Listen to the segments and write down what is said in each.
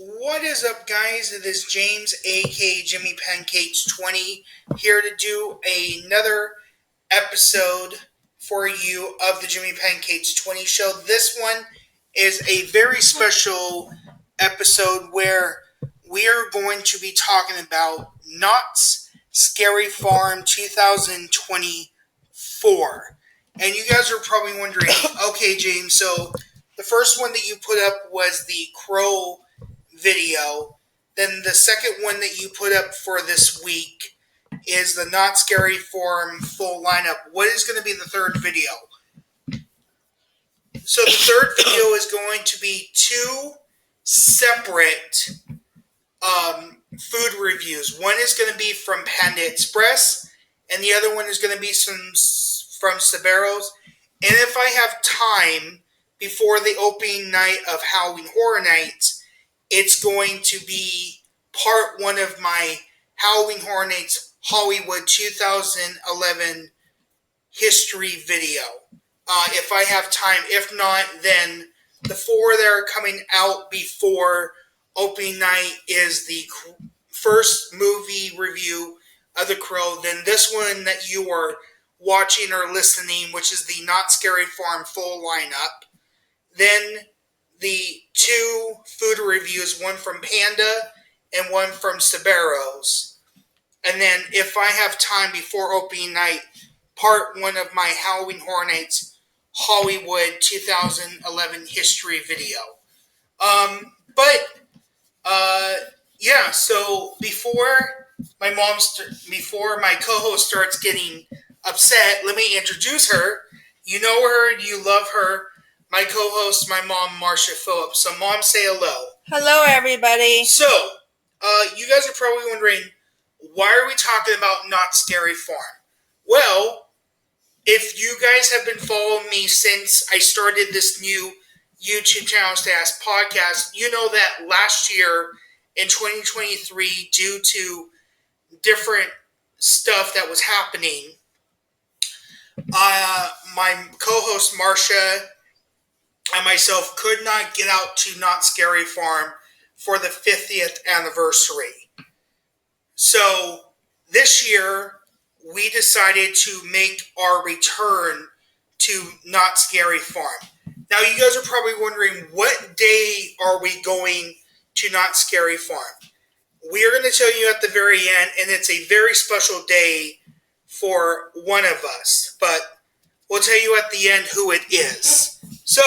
What is up, guys? It is James, aka Jimmy Pancakes 20, here to do another episode for you of the Jimmy Pancakes 20 show. This one is a very special episode where we are going to be talking about Knott's Scary Farm 2024. And you guys are probably wondering, okay, James, so the first one that you put up was the Crow video. Then the second one that you put up for this week is the Not Scary Farm full lineup. What is going to be the third video? So the third video is going to be two separate food reviews. One is going to be from Panda Express, and the other one is going to be from Saberos. And if I have time before the opening night of Halloween Horror Nights, it's going to be part one of my Halloween Horror Nights Hollywood 2011 history video. If I have time. If not, then the four that are coming out before opening night is the first movie review of The Crow. Then this one that you are watching or listening, which is the Not Scary Farm full lineup. Then the two food reviews, one from Panda and one from Saberos. And then if I have time before opening night, part one of my Halloween Horror Nights Hollywood 2011 history video. Yeah, so before my co-host starts getting upset, let me introduce her. You know her, you love her. My co-host, my mom, Marsha Phillips. So, Mom, say hello. Hello, everybody. So, you guys are probably wondering, why are we talking about Not Scary Farm? Well, if you guys have been following me since I started this new YouTube channel, Status Podcast, you know that last year in 2023, due to different stuff that was happening, my co-host, Marsha, and myself could not get out to Not Scary Farm for the 50th anniversary. So this year, we decided to make our return to Not Scary Farm. Now, you guys are probably wondering, what day are we going to Not Scary Farm? We are going to tell you at the very end, and it's a very special day for one of us, but we'll tell you at the end who it is. So,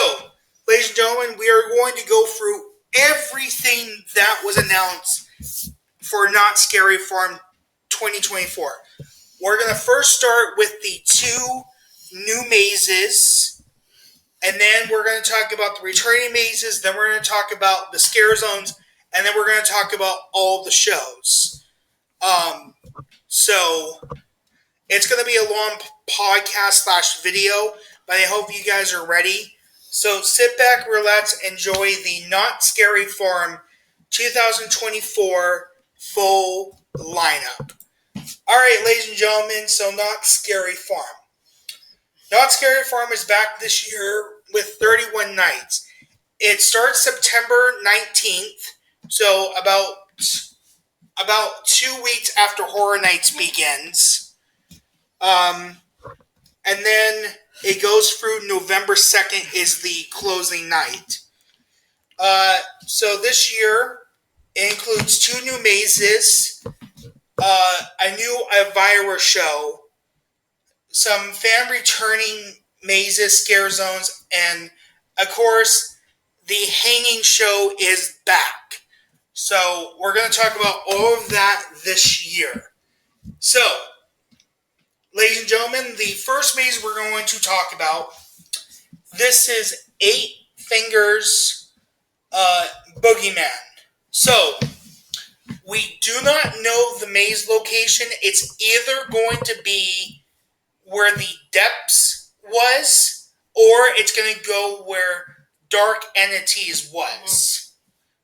ladies and gentlemen, we are going to go through everything that was announced for Not Scary Farm 2024. We're going to first start with the two new mazes, and then we're going to talk about the returning mazes, then we're going to talk about the scare zones, and then we're going to talk about all the shows. So, it's going to be a long podcast/video, but I hope you guys are ready. So sit back, relax, enjoy the Not Scary Farm 2024 full lineup. Alright, ladies and gentlemen, so Not Scary Farm. Not Scary Farm is back this year with 31 nights. It starts September 19th, so about 2 weeks after Horror Nights begins. And then it goes through November 2nd is the closing night. So this year, it includes two new mazes, a new Elvira show, some fan returning mazes, scare zones, and of course, the hanging show is back. So we're going to talk about all of that this year. So, ladies and gentlemen, the first maze we're going to talk about, this is 8 Fingers Boogeyman. So, we do not know the maze location. It's either going to be where the depths was, or it's going to go where Dark Entities was.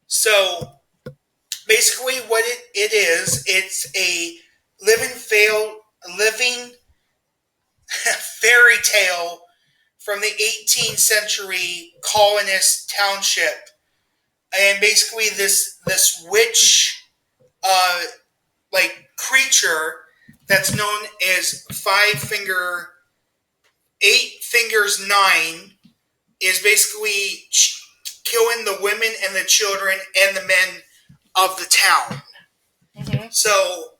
So, basically what it is, it's a living fairy tale from the 18th century colonist township and basically this witch, like creature that's known as Eight Fingers Nine, is basically killing the women and the children and the men of the town. Mm-hmm. So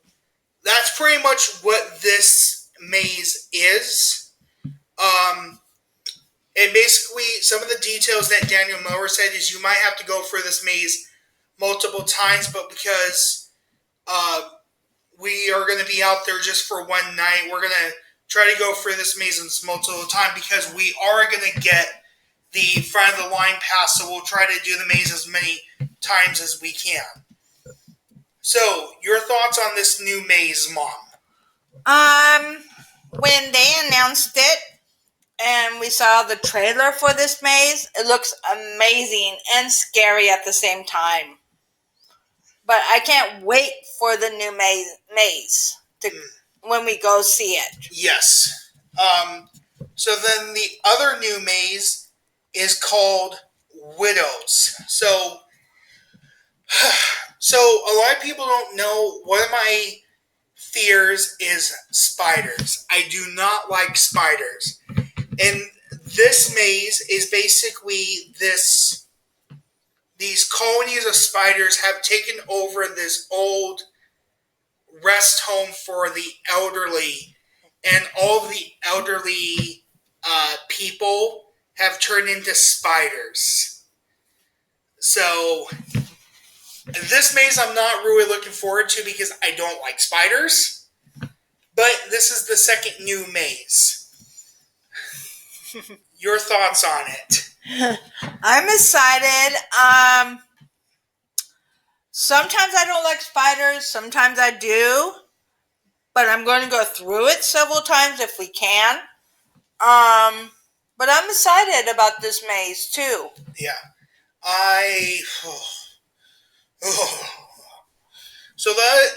that's pretty much what this maze is. And basically, some of the details that Daniel Miller said is you might have to go through this maze multiple times, but because we are going to be out there just for one night, we're going to try to go through this maze multiple times because we are going to get the front of the line pass, so we'll try to do the maze as many times as we can. So, your thoughts on this new maze, Mom? When they announced it and we saw the trailer for this maze, it looks amazing and scary at the same time. But I can't wait for the new maze when we go see it. Yes. So then the other new maze is called Widows. So a lot of people don't know, one of my fears is spiders. I do not like spiders. And this maze is basically these colonies of spiders have taken over this old rest home for the elderly, and all of the elderly people have turned into spiders. So this maze I'm not really looking forward to because I don't like spiders. But this is the second new maze. Your thoughts on it? I'm excited. Sometimes I don't like spiders. Sometimes I do. But I'm going to go through it several times if we can. But I'm excited about this maze too. Yeah. So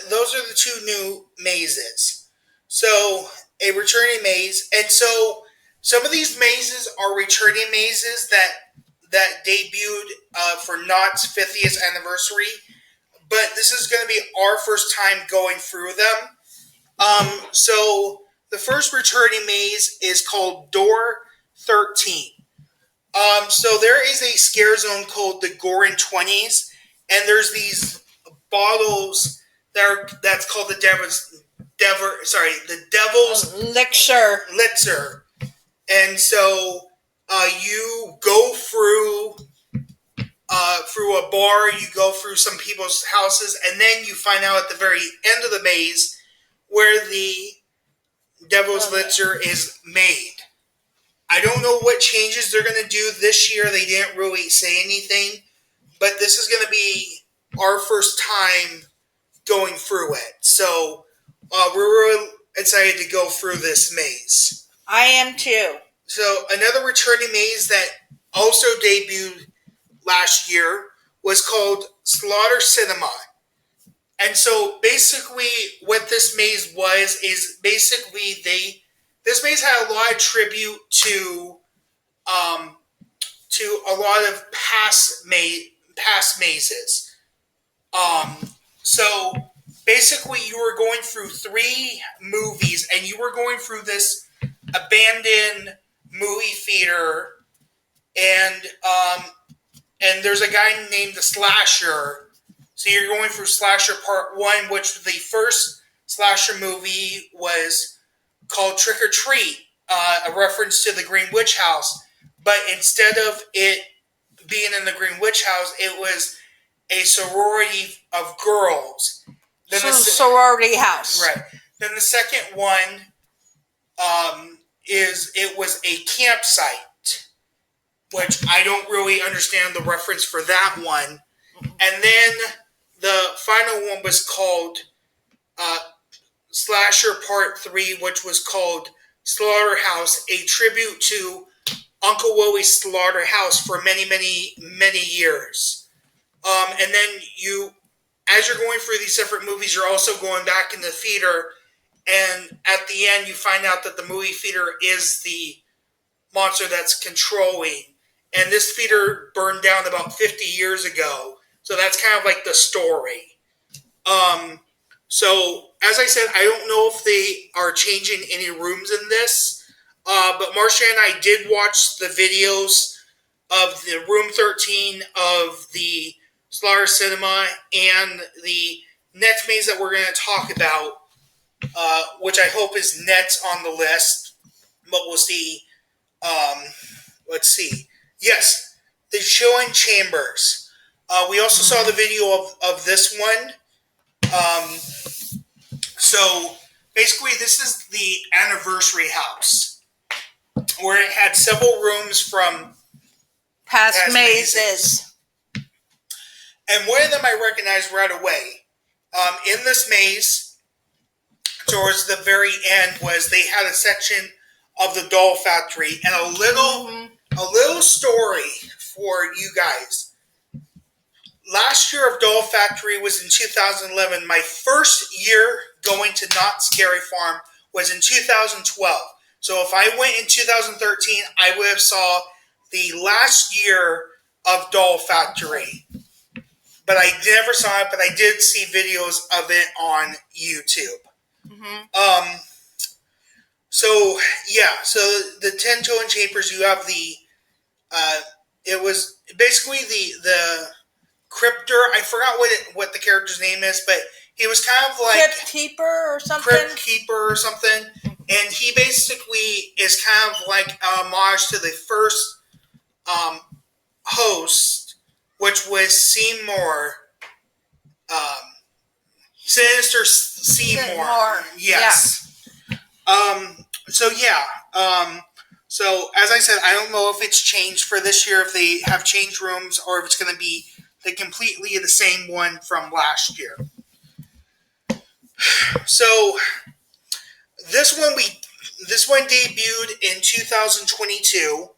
those are the two new mazes. So a returning maze, and so some of these mazes are returning mazes that debuted for Knott's 50th anniversary. But this is going to be our first time going through them. So the first returning maze is called Door 13. So there is a scare zone called the Gorin 20s, and there's these bottles that's called the Devil's Elixir. And so you go through a bar, you go through some people's houses, and then you find out at the very end of the maze where the Devil's Elixir is made. I don't know what changes they're going to do this year. They didn't really say anything, but this is going to be our first time going through it. So we're really excited to go through this maze. I am too. So another returning maze that also debuted last year was called Slaughter Cinema. And so basically what this maze was is basically this maze had a lot of tribute to a lot of past mazes. So basically you were going through 3 movies, and you were going through this abandoned movie theater, and there's a guy named the Slasher. So you're going through Slasher Part 1, which the first Slasher movie was called Trick or Treat, a reference to the Green Witch House. But instead of it being in the Green Witch House, it was a sorority of girls. Then sorority house. Right. Then the second one it was a campsite, which I don't really understand the reference for that one. And then the final one was called Slasher Part 3, which was called Slaughterhouse, a tribute to Uncle Willie's slaughterhouse for many, many, many years. And then as you're going through these different movies, you're also going back in the theater, and at the end you find out that the movie theater is the monster that's controlling. and this theater burned down about 50 years ago. So that's kind of like the story. So as I said, I don't know if they are changing any rooms in this, but Marsha and I did watch the videos of the Room 13 of the Slaughter Cinema and the next maze that we're going to talk about, which I hope is next on the list, but we'll see. Let's see. Yes, the Showing Chambers. We also saw the video of this one. So basically, this is the anniversary house where it had several rooms from past mazes. And one of them I recognized right away. In this maze, towards the very end, was they had a section of the doll factory and a little story for you guys. Last year of Doll Factory was in 2011. My first year going to Not Scary Farm was in 2012. So if I went in 2013, I would have saw the last year of Doll Factory. But I never saw it, but I did see videos of it on YouTube. So the 10 Towing Chambers, you have the, it was basically the Crypter. I forgot what the character's name is, but he was kind of like Crypt Keeper or something. And he basically is kind of like a homage to the first host, which was Seymour, Sinister Seymour. Yes. Yeah. So as I said, I don't know if it's changed for this year, if they have changed rooms, or if it's going to be completely the same one from last year. So this one debuted in 2022,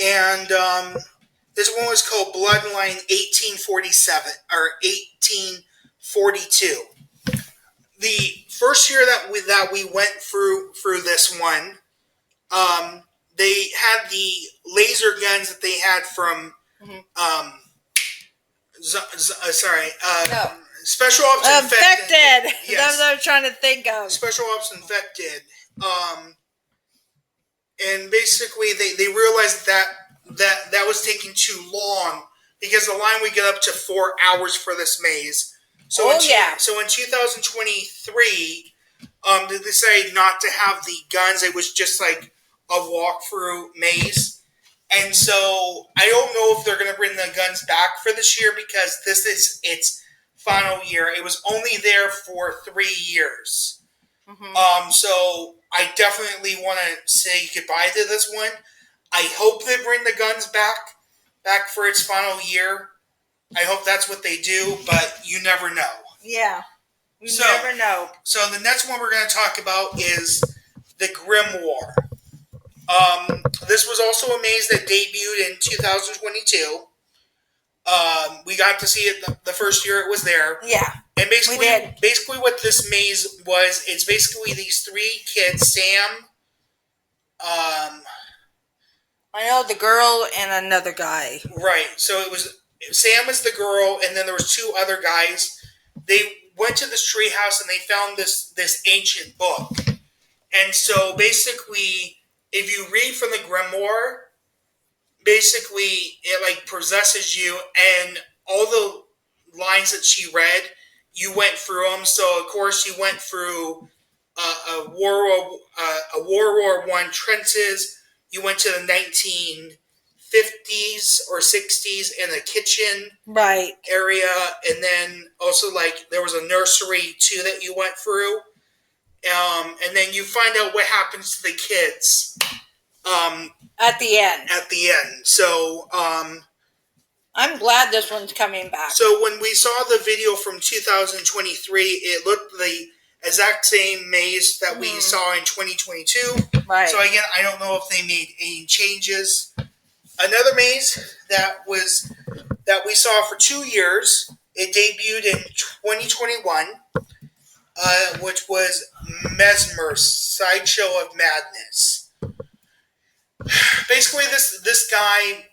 and this one was called Bloodline 1847 or 1842. The first year that we went through this one, they had the laser guns that they had from Special Ops Infected. Yes. That's what I'm trying to think of. Special Ops Infected. And basically they realized that was taking too long because the line would get up to 4 hours for this maze. So in 2023, they decided not to have the guns. It was just like a walkthrough maze. And so I don't know if they're going to bring the guns back for this year because this is its final year. It was only there for 3 years. So I definitely want to say goodbye to this one. I hope they bring the guns back for its final year. I hope that's what they do, but you never know. Yeah, you never know. So the next one we're going to talk about is the Grimoire. This was also a maze that debuted in 2022. We got to see it the first year it was there. Yeah, and basically what this maze was, it's basically these 3 kids, Sam. I know the girl and another guy. Right. So it was Sam is the girl, and then there was 2 other guys. They went to this tree house and they found this ancient book. And so basically, if you read from the Grimoire, basically it like possesses you, and all the lines that she read, you went through them. So of course you went through a World War I trenches. You went to the 1950s or 60s in the kitchen area, and then also like there was a nursery too that you went through. And then you find out what happens to the kids at the end. So I'm glad this one's coming back. So when we saw the video from 2023, it looked the exact same maze that we saw in 2022. Right. So again, I don't know if they made any changes. Another maze that we saw for 2 years. It debuted in 2021. Which was Mesmer's Sideshow of Madness. Basically, this guy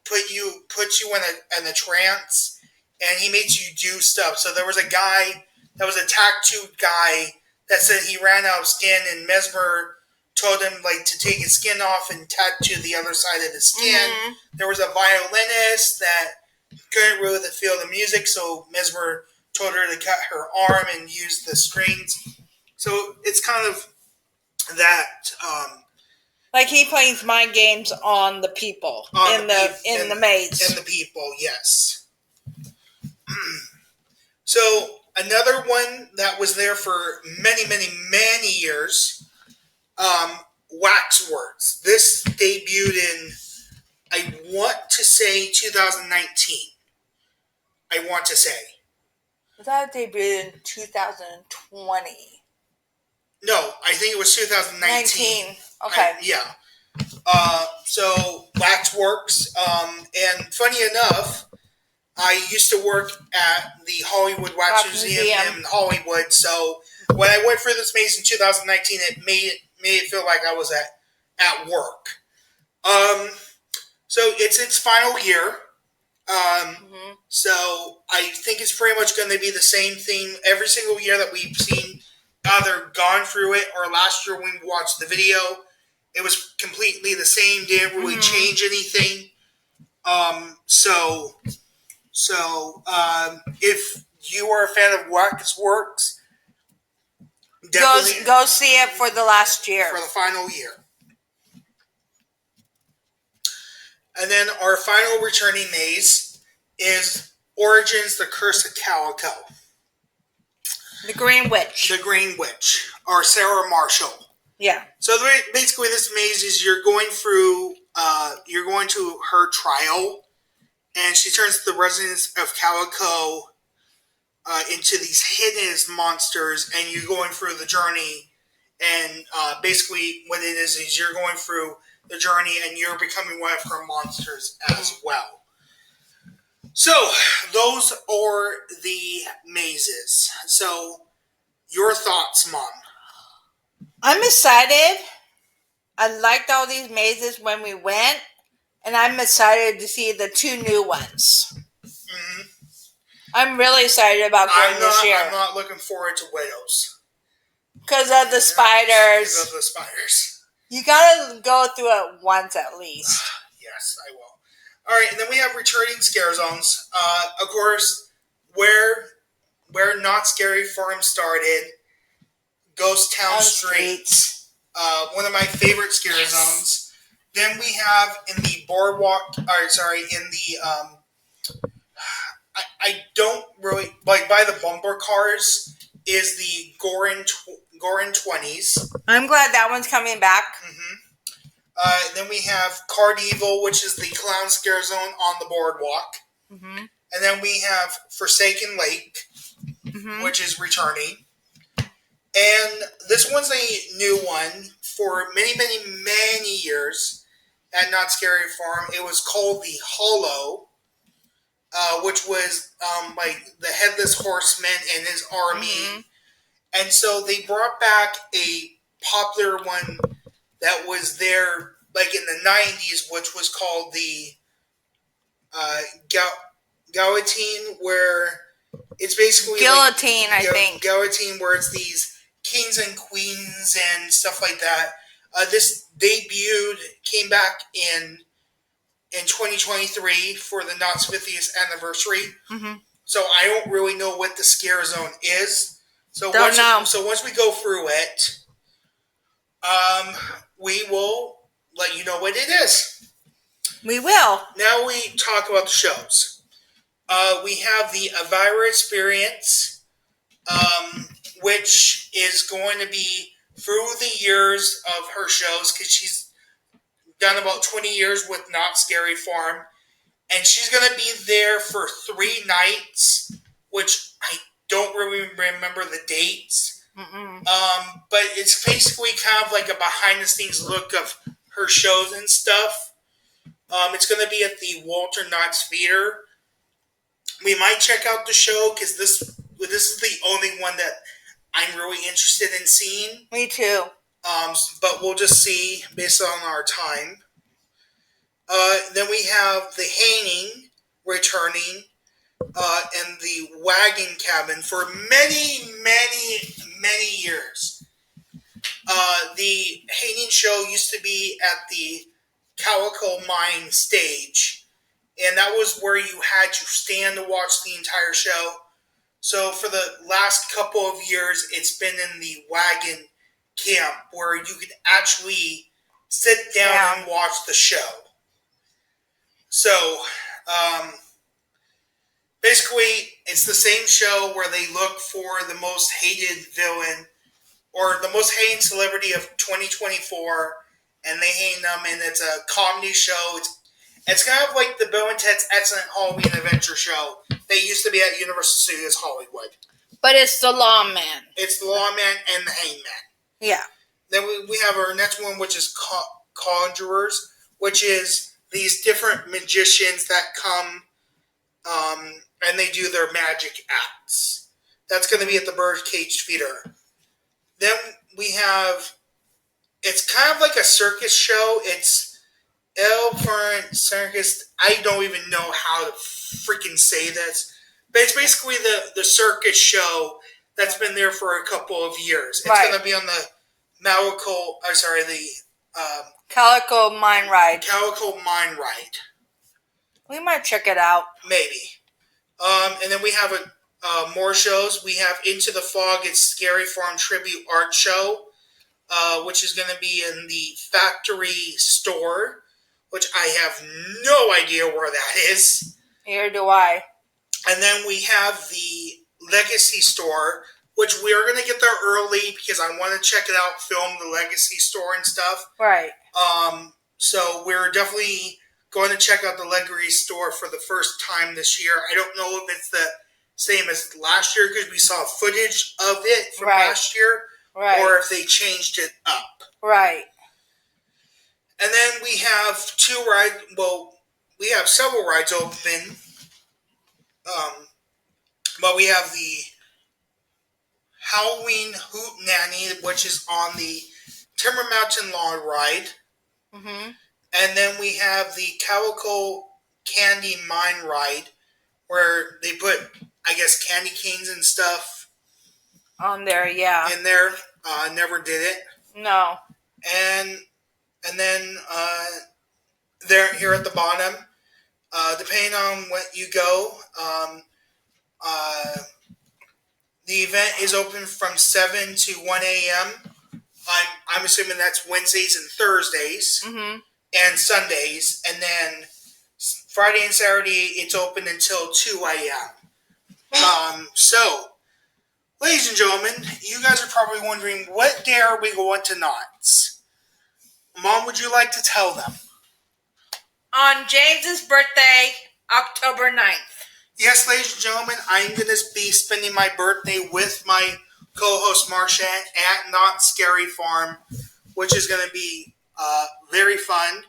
puts you in a trance, and he makes you do stuff. So there was a guy that was a tattooed guy that said he ran out of skin, and Mesmer told him to take his skin off and tattoo the other side of his skin. Mm-hmm. There was a violinist that couldn't really feel the music, so Mesmer told her to cut her arm and use the strings. So it's kind of that. Like he plays mind games on the people in the maze. And the people, yes. So another one that was there for many, many, many years, Waxworks. This debuted in, I want to say, 2019. I want to say. Was that debuted in 2020? No, I think it was 2019. Okay. Yeah. So Waxworks, and funny enough, I used to work at the Hollywood Wax Museum in Hollywood. So when I went through this maze in 2019, it made it feel like I was at work. So it's its final year. So I think it's pretty much going to be the same thing every single year that we've seen, either gone through it or last year when we watched the video. It was completely the same. Didn't really change anything. If you are a fan of Waxworks, definitely go see it for the last year. For the final year. And then our final returning maze is Origins, the Curse of Calico. The Green Witch. The Green Witch, or Sarah Marshall. Yeah. So basically, this maze is you're going to her trial, and she turns the residents of Calico into these hidden monsters, and you're going through the journey. And basically, what it is you're going through the journey, and you're becoming one of her monsters as well. So those are the mazes. So your thoughts, Mom? I'm excited. I liked all these mazes when we went, and I'm excited to see the 2 new ones. Mm-hmm. I'm really excited about going this year. I'm not looking forward to Widows. Because of the spiders. Because of the spiders. You gotta go through it once at least. Yes, I will. Alright, and then we have returning scare zones. Of course, where Not Scary Farm started, Ghost Town Streets. One of my favorite scare zones. Then we have in the boardwalk, I don't really, by the bumper cars is the Gorin 20s. I'm glad that one's coming back. Mm-hmm. Then we have Cardival, which is the clown scare zone on the boardwalk. Mm-hmm. And then we have Forsaken Lake, which is returning. And this one's a new one for many, many, many years at Not Scary Farm. It was called the Hollow, which was the Headless Horseman and his army. Mm-hmm. And so they brought back a popular one that was there in the 90s, which was called the Guillotine, where it's basically Guillotine, I think. Guillotine, where it's these kings and queens and stuff like that. This debuted, came back in 2023 for the Knott's 50th anniversary. Mm-hmm. So I don't really know what the scare zone is. So once we go through it, we will let you know what it is. We will. Now we talk about the shows. We have the Elvira Experience, which is going to be through the years of her shows, because she's done about 20 years with Not Scary Farm, and she's going to be there for 3 nights, which I don't really remember the dates. But it's basically kind of like a behind-the-scenes look of her shows and stuff. It's going to be at the Walter Knotts Theater. We might check out the show, because this is the only one that I'm really interested in seeing. Me too. But we'll just see based on our time. Then we have the Haining returning and the Wagon Cabin for many, many, many years. The Haining show used to be at the Calico Mine stage, and that was where you had to stand to watch the entire show. So for the last couple of years, it's been in the Wagon Camp where you could actually sit down and watch the show. So, basically, it's the same show where they look for the most hated villain or the most hated celebrity of 2024, and they hate them, and it's a comedy show. It's kind of like the Bill and Ted's Excellent Halloween Adventure show. They used to be at Universal Studios Hollywood. But it's the Lawman. It's the Lawman and the Hangman. Yeah. Then we have our next one, which is Conjurers, which is these different magicians that come and they do their magic acts. That's going to be at the Birdcage Theater. Then we have, it's kind of like a circus show. It's Elephant Circus. I don't even know how to freaking say this. But it's basically the circus show that's been there for a couple of years. It's going to be on the Calico Mine Ride. Calico Mine Ride. We might check it out. Maybe. And then we have more shows. We have Into the Fog. It's Scary Farm Tribute Art Show, which is going to be in the Factory Store, which I have no idea where that is. Here do I. And then we have the Legacy Store, which we are going to get there early because I want to check it out, film the Legacy Store and stuff. Right. So we're definitely going to check out the Legacy Store for the first time this year. I don't know if it's the same as last year because we saw footage of it from last year, or if they changed it up. Right. And then we have two rides. Well, we have several rides open. But we have the Halloween Hoot Nanny, which is on the Timber Mountain Lawn Ride. Mm-hmm. And then we have the Calico Candy Mine Ride, where they put, I guess, candy canes and stuff on there. Yeah. In there. Never did it. No. And then there here at the bottom, depending on what you go, the event is open from 7 to 1 a.m. I'm assuming that's Wednesdays and Thursdays. Mm-hmm. And Sundays, and then Friday and Saturday it's open until 2 a.m. So, ladies and gentlemen, you guys are probably wondering, what day are we going to Knott's? Mom, would you like to tell them? On James's birthday, October 9th. Yes, ladies and gentlemen, I'm going to be spending my birthday with my co-host Marsha at Knott's Scary Farm, which is going to be very fun,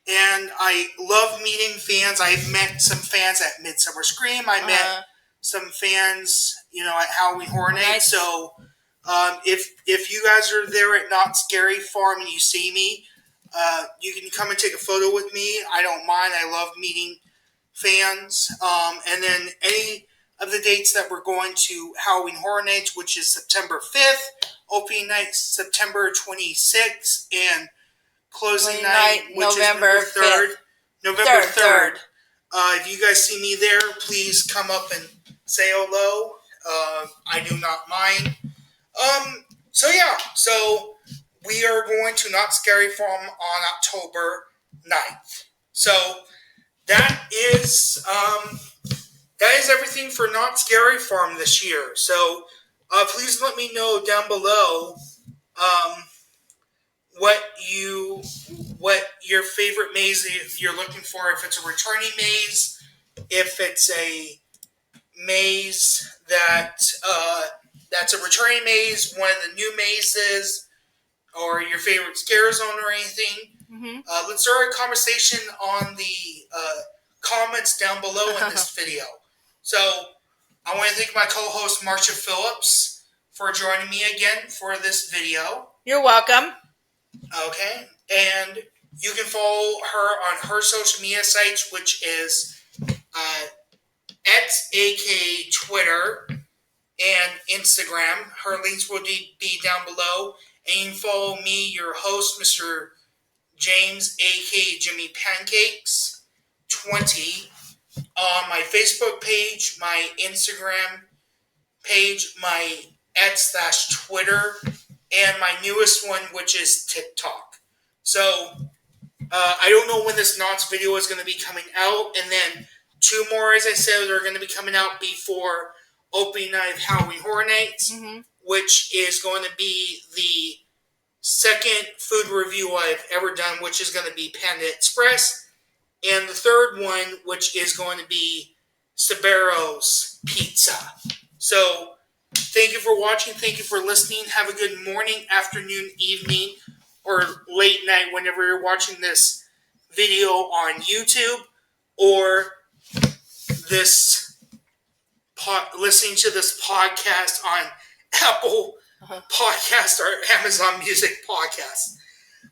and I love meeting fans. I've met some fans at Midsummer Scream. I met some fans, at Halloween Horror Night. Nice. So, if you guys are there at Knott's Scary Farm and you see me, you can come and take a photo with me. I don't mind. I love meeting fans. And then any of the dates that we're going to Halloween Horror Nights, which is September 5th, opening night September 26th, and closing night, which November is November 3rd. 5th. November 3rd. If you guys see me there, please come up and say hello. I do not mind. So we are going to Knott's Scary Farm on October 9th. So that is everything for Knott's Scary Farm this year. So please let me know down below what your favorite maze you're looking for. If it's a returning maze, if it's a maze that's a returning maze, one of the new mazes, or your favorite scare zone or anything. Mm-hmm. Let's start a conversation on the comments down below in this video. So I want to thank my co-host Marsha Phillips for joining me again for this video. You're welcome. Okay, and you can follow her on her social media sites, which is aka Twitter and Instagram. Her links will be down below. And you can follow me, your host, Mr. James, aka Jimmy Pancakes 20, on my Facebook page, my Instagram page, my @Twitter, and my newest one, which is TikTok. So I don't know when this Knots video is going to be coming out, and then 2 more, as I said, are going to be coming out before opening night of Halloween Horror Nights, which is going to be the second food review I've ever done, which is going to be Panda Express, and the third one, which is going to be Sabero's Pizza. So, thank you for watching. Thank you for listening. Have a good morning, afternoon, evening, or late night whenever you're watching this video on YouTube or this listening to this podcast on Apple Podcast or Amazon Music Podcast.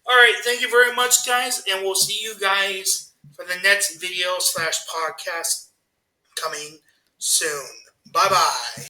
All right, thank you very much, guys, and we'll see you guys for the next video /podcast coming soon. Bye-bye.